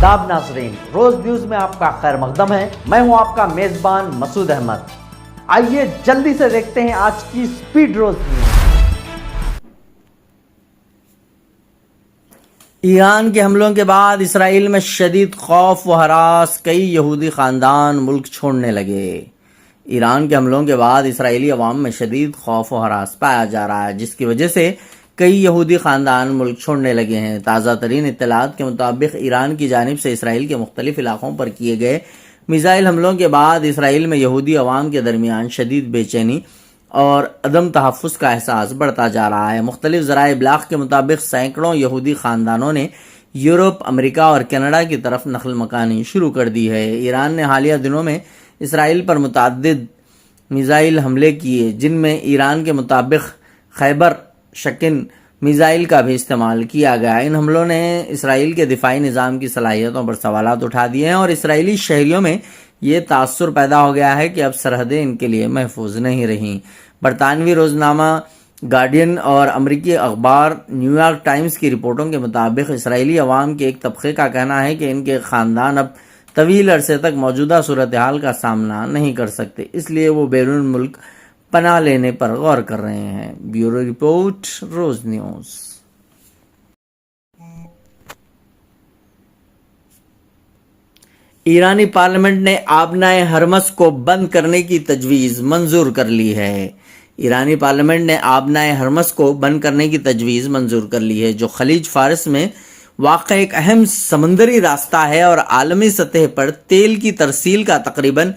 आदाब नाज़रीन, रोज न्यूज में आपका खैर मकदम है। मैं हूं आपका मेजबान मसूद अहमद। आइए जल्दी से देखते हैं आज की स्पीड रोज न्यूज। ईरान के हमलों के बाद इसराइल में शदीद खौफ व हरास, कई यहूदी खानदान मुल्क छोड़ने लगे। ईरान के हमलों के बाद इसराइली अवाम में शदीद खौफ व हरास पाया जा रहा है, जिसकी वजह से कई यहूदी खानदान मुल्क छोड़ने लगे हैं। ताज़ा तरीन इत्तलात के मुताबिक ईरान की जानिब से इसराइल के मुख्तलिफ इलाकों पर किए गए मिसाइल हमलों के बाद इसराइल में यहूदी अवाम के दरमियान शदीद बेचैनी और अदम तहफ़्फ़ुज़ का एहसास बढ़ता जा रहा है। मुख्तलिफ ज़राए इब्लाग़ के मुताबिक सैकड़ों यहूदी ख़ानदानों ने यूरोप, अमेरिका और कनाडा की तरफ नक़ल मकानी शुरू कर दी है। ईरान ने हालिया दिनों में इसराइल पर मुतअद्दिद मिसाइल हमले किए, जिनमें ईरान के मुताबिक खैबर शकिन मिसाइल का भी इस्तेमाल किया गया। इन हमलों ने इसराइल के दिफाई निज़ाम की सलाहियतों पर सवालात उठा दिए हैं और इसराइली शहरियों में ये तासुर पैदा हो गया है कि अब सरहदें इनके लिए महफूज नहीं रहीं। बरतानवी रोज़नामा गार्डियन और अमरीकी अखबार न्यूयॉर्क टाइम्स की रिपोर्टों के मुताबिक इसराइली अवाम के एक तबके का कहना है कि इनके ख़ानदान अब तवील अरसे तक मौजूदा सूरत हाल का सामना नहीं कर सकते, इसलिए वो बैरून मुल्क पनाह लेने पर गौर कर रहे हैं। ब्यूरो रिपोर्ट, रोज न्यूज। ईरानी पार्लियामेंट ने आबनाए हरमस को बंद करने की तजवीज़ मंजूर कर ली है। ईरानी पार्लियामेंट ने आबनाए हरमस को बंद करने की तजवीज़ मंजूर कर ली है, जो खलीज फारिस में वाक़ एक अहम समंदरी रास्ता है और आलमी सतह पर तेल की तरसील का तकरीबन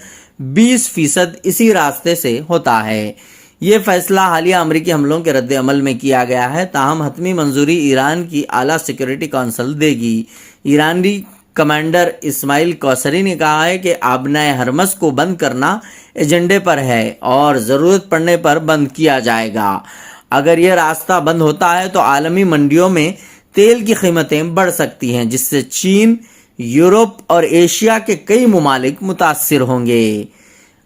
20% इसी रास्ते से होता है। ये फैसला हालिया अमरीकी हमलों के रद्द अमल में किया गया है, ताहम हतमी मंजूरी ईरान की आला सिक्योरिटी काउंसिल देगी। ईरानी कमांडर इस्माइल कौसरी ने कहा है कि आबनाए हरमस को बंद करना एजेंडे पर है और ज़रूरत पड़ने पर बंद किया जाएगा। अगर यह रास्ता बंद होता है तो आलमी मंडियों में तेल की कीमतें बढ़ सकती हैं, जिससे चीन, यूरोप और एशिया के कई मुमालिक मुतासिर होंगे।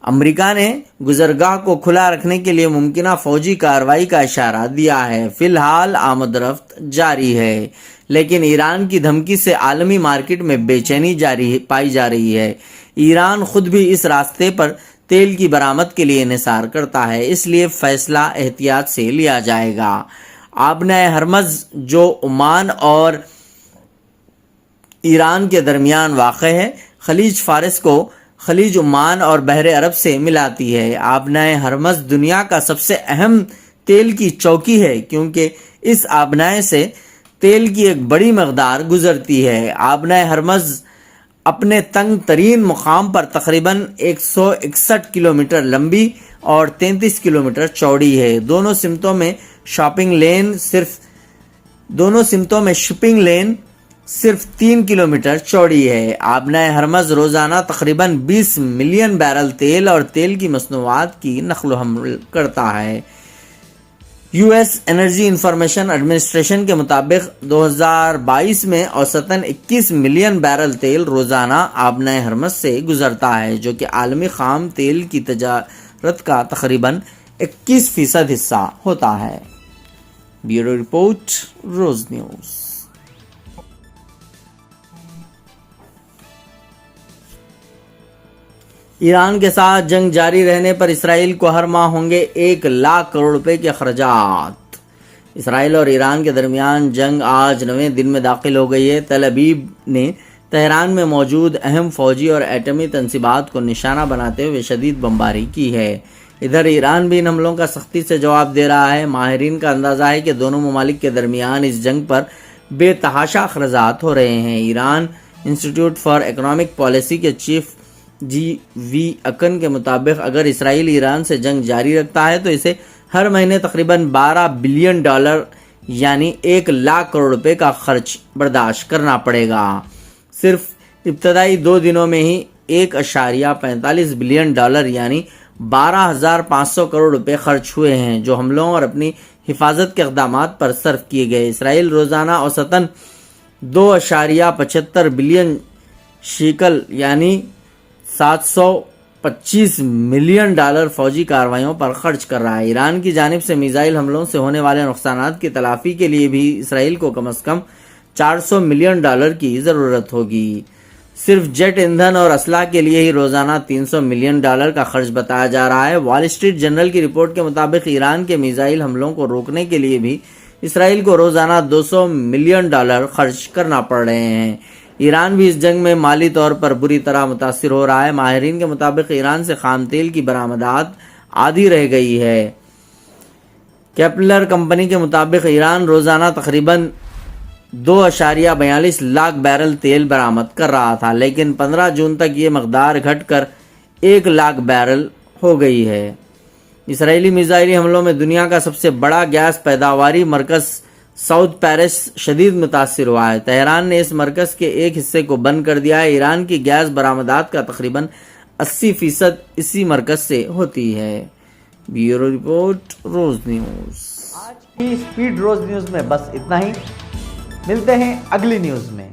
अमेरिका ने गुजरगाह को खुला रखने के लिए मुमकिना फौजी कार्रवाई का इशारा दिया है। फिलहाल आमदरफ्त जारी है, लेकिन ईरान की धमकी से आलमी मार्केट में बेचैनी पाई जा रही है। ईरान खुद भी इस रास्ते पर तेल की बरामद के लिए इन्हिसार करता है, इसलिए फैसला एहतियात से लिया जाएगा। आबनाए हरमज़, जो ओमान और ईरान के दरमियान वाक़ है, खलीज फारिस को खलीज ओमान और बहरे अरब से मिलाती है। आबनाए हरमज़ दुनिया का सबसे अहम तेल की चौकी है, क्योंकि इस आबनाए से तेल की एक बड़ी मकदार गुजरती है। आबनाए हरमज़ अपने तंग तरीन मुकाम पर तकरीबन 161 किलोमीटर लंबी और 33 किलोमीटर चौड़ी है। दोनों सिमतों में शिपिंग लेन सिर्फ 3 किलोमीटर चौड़ी है। आबनाए हरमज़ रोज़ाना तकरीबन 20 मिलियन बैरल तेल और तेल की मसनूआत की नक़्ल हमल करता है। यूएस एनर्जी इंफॉर्मेशन एडमिनिस्ट्रेशन के मुताबिक 2022 में औसतन 21 मिलियन बैरल तेल रोज़ाना आबनाए हरमज़ से गुजरता है, जो कि आलमी खाम तेल की तजारत का तकरीबन 21% हिस्सा होता है। ब्यूरो रिपोर्ट, रोज न्यूज। ईरान के साथ जंग जारी रहने पर इसराइल को हर माह होंगे 1 लाख करोड़ रुपए के अखराजात। इसराइल और ईरान के दरमियान जंग आज 9वें दिन में दाखिल हो गई है। तल अबीब ने तेहरान में मौजूद अहम फौजी और एटमी तनसीबात को निशाना बनाते हुए शदीद बमबारी की है। इधर ईरान भी इन हमलों का सख्ती से जवाब दे रहा है। माहिरीन का अंदाज़ा है कि दोनों ममालिक के दरमियान इस जंग पर बेतहाशा अखराजात हो रहे हैं। Iran institute for economic policy के चीफ GV अकन के मुताबिक अगर इसराइल ईरान से जंग जारी रखता है तो इसे हर महीने तकरीबन $12 बिलियन यानी 1 लाख करोड़ रुपए का खर्च बर्दाश्त करना पड़ेगा। सिर्फ इब्तदाई 2 दिनों में ही $1.45 बिलियन यानी 12,500 करोड़ रुपए खर्च हुए हैं, जो हमलों और अपनी हिफाजत के इक़दामात पर सर्फ किए गए। इसराइल रोज़ाना औसतन 2.75 बिलियन शीकल यानी $725 मिलियन फौजी कार्रवाइयों पर खर्च कर रहा है। ईरान की जानिब से मिसाइल हमलों से होने वाले नुकसानात की तलाफी के लिए भी इसराइल को कम से कम $400 मिलियन की ज़रूरत होगी। صرف جیٹ ایندھن اور اسلحہ کے لیے ہی روزانہ $300 ملین کا خرچ بتایا جا رہا ہے۔ وال اسٹریٹ جرنل کی رپورٹ کے مطابق ایران کے میزائل حملوں کو روکنے کے لیے بھی اسرائیل کو روزانہ $200 ملین خرچ کرنا پڑ رہے ہیں۔ ایران بھی اس جنگ میں مالی طور پر بری طرح متاثر ہو رہا ہے۔ ماہرین کے مطابق ایران سے خام تیل کی برآمدات آدھی رہ گئی ہے۔ کیپلر کمپنی کے مطابق ایران روزانہ تقریباً 2.42 لاکھ بیرل تیل برآمد کر رہا تھا، لیکن 15 جون تک یہ مقدار گھٹ کر 1 لاکھ بیرل ہو گئی ہے۔ اسرائیلی میزائلی حملوں میں دنیا کا سب سے بڑا گیس پیداواری مرکز ساؤتھ پیرس شدید متاثر ہوا ہے۔ تہران نے اس مرکز کے ایک حصے کو بند کر دیا ہے۔ ایران کی گیس برآمدات کا تقریباً 80% اسی مرکز سے ہوتی ہے۔ بیورو رپورٹ، روز نیوز۔ آج کی اسپیڈ روز نیوز میں بس اتنا ہی، ملتے ہیں اگلی نیوز میں۔